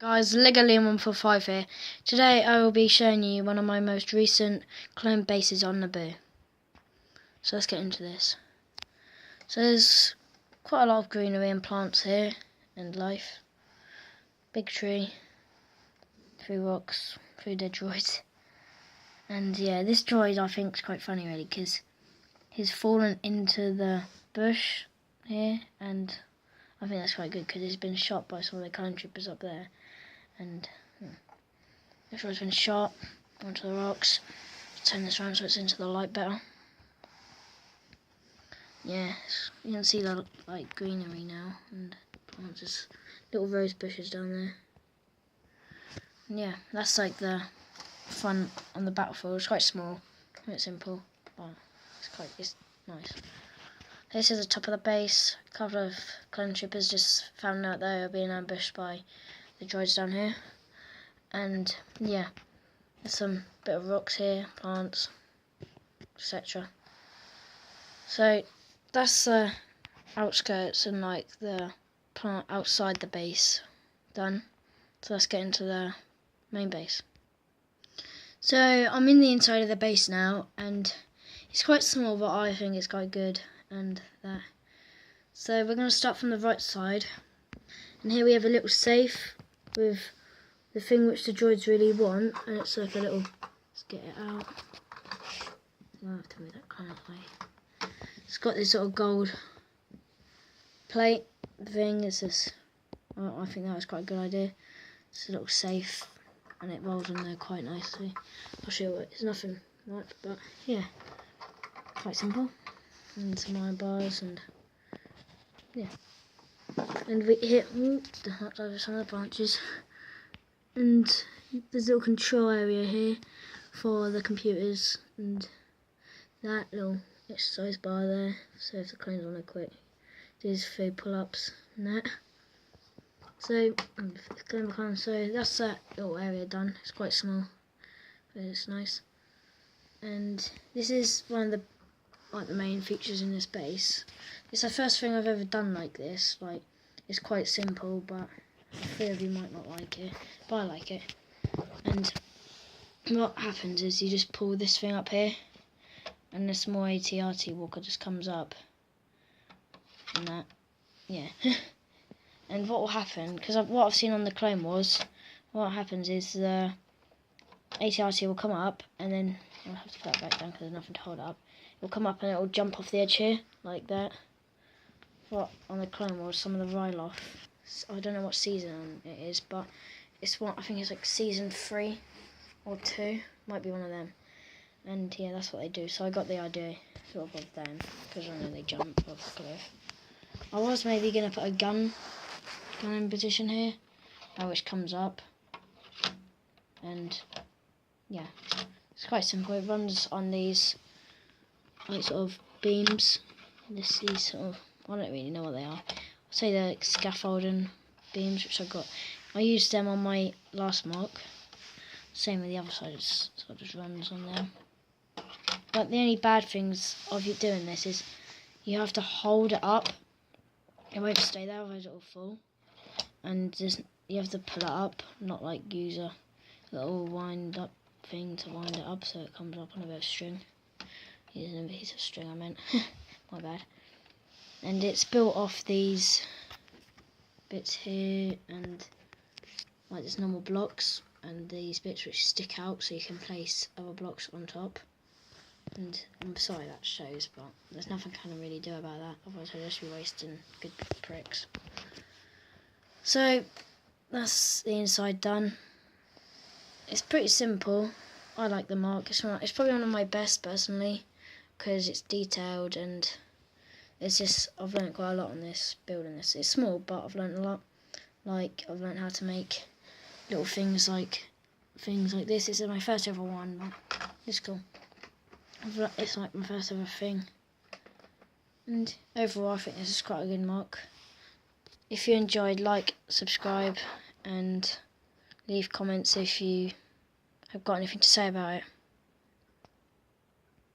Guys, Lego Liam 145 here. Today I will be showing you one of my most recent clone bases on Naboo. So let's get into this. So there's quite a lot of greenery and plants here and life. Big tree, 3 rocks, 3 dead droids. And yeah, this droid I think is quite funny really because he's fallen into the bush here, and I think that's quite good because he's been shot by some of the clone troopers up there. And this droid's been shot onto the rocks. Let's turn this around so it's into the light better. Yeah, you can see the like greenery now, and just little rose bushes down there. And yeah, that's like the front on the battlefield. It's quite small, quite simple, but it's nice. This is the top of the base. A couple of clone troopers just found out they were being ambushed by the droids down here. And yeah, there's some bit of rocks here, plants, etc. So that's the outskirts and like the plant outside the base done. So let's get into the main base. So I'm in the inside of the base now, and it's quite small, but I think it's quite good. And that. So we're going to start from the right side, and here we have a little safe with the thing which the droids really want, and it's like a little. Let's get it out. I have to move that kind of way. It's got this sort of gold plate thing. It's this. I think that was quite a good idea. It's a little safe, and it rolls on there quite nicely. I'll show you. It's nothing much, but yeah, quite simple. And some iron bars, and yeah. And we hit over some of the branches. And there's a little control area here for the computers, and that little exercise bar there. So if the clones want to quit, do his food pull-ups and that. So that's that little area done. It's quite small, but it's nice. And this is one of the main features in this base. It's the first thing I've ever done like this. Like, it's quite simple, but a few of you might not like it, but I like it. And what happens is you just pull this thing up here, and the small AT-RT walker just comes up, and that, yeah. And what will happen, because what I've seen on the Clone Wars, what happens is the AT-RT will come up, and then I'll have to put that back down because there's nothing to hold it up. It'll come up and it'll jump off the edge here, like that. What on the Clone Wars, some of the Ryloth, I don't know what season it is, but it's one. I think it's like season 3 or 2, might be one of them. And yeah, that's what they do. So I got the idea sort of them, because I know they jump off the cliff. I was maybe gonna put a gun in position here, which comes up, and yeah, it's quite simple. It runs on these like sort of beams. These sort of, I don't really know what they are. I'll say they're like scaffolding beams, which I got. I used them on my last MOC. Same with the other side, so it just runs on them. But the only bad things of you doing this is you have to hold it up. It won't stay there, otherwise it'll fall. And just you have to pull it up, not like use a little wind up thing to wind it up so it comes up on a bit of string. Using a piece of string, I meant. My bad. And it's built off these bits here, and like this normal blocks, and these bits which stick out so you can place other blocks on top. And I'm sorry that shows, but there's nothing I can really do about that, otherwise I'd just be wasting good bricks. So that's the inside done. It's pretty simple. I like the MOC. It's probably one of my best personally, because it's detailed, and it's just, I've learnt quite a lot on this, building this. It's small, but I've learnt a lot. Like, I've learnt how to make little things like this. This is my first ever one, but it's cool. It's like my first ever thing. And overall, I think this is quite a good MOC. If you enjoyed, like, subscribe, and leave comments if you have got anything to say about it.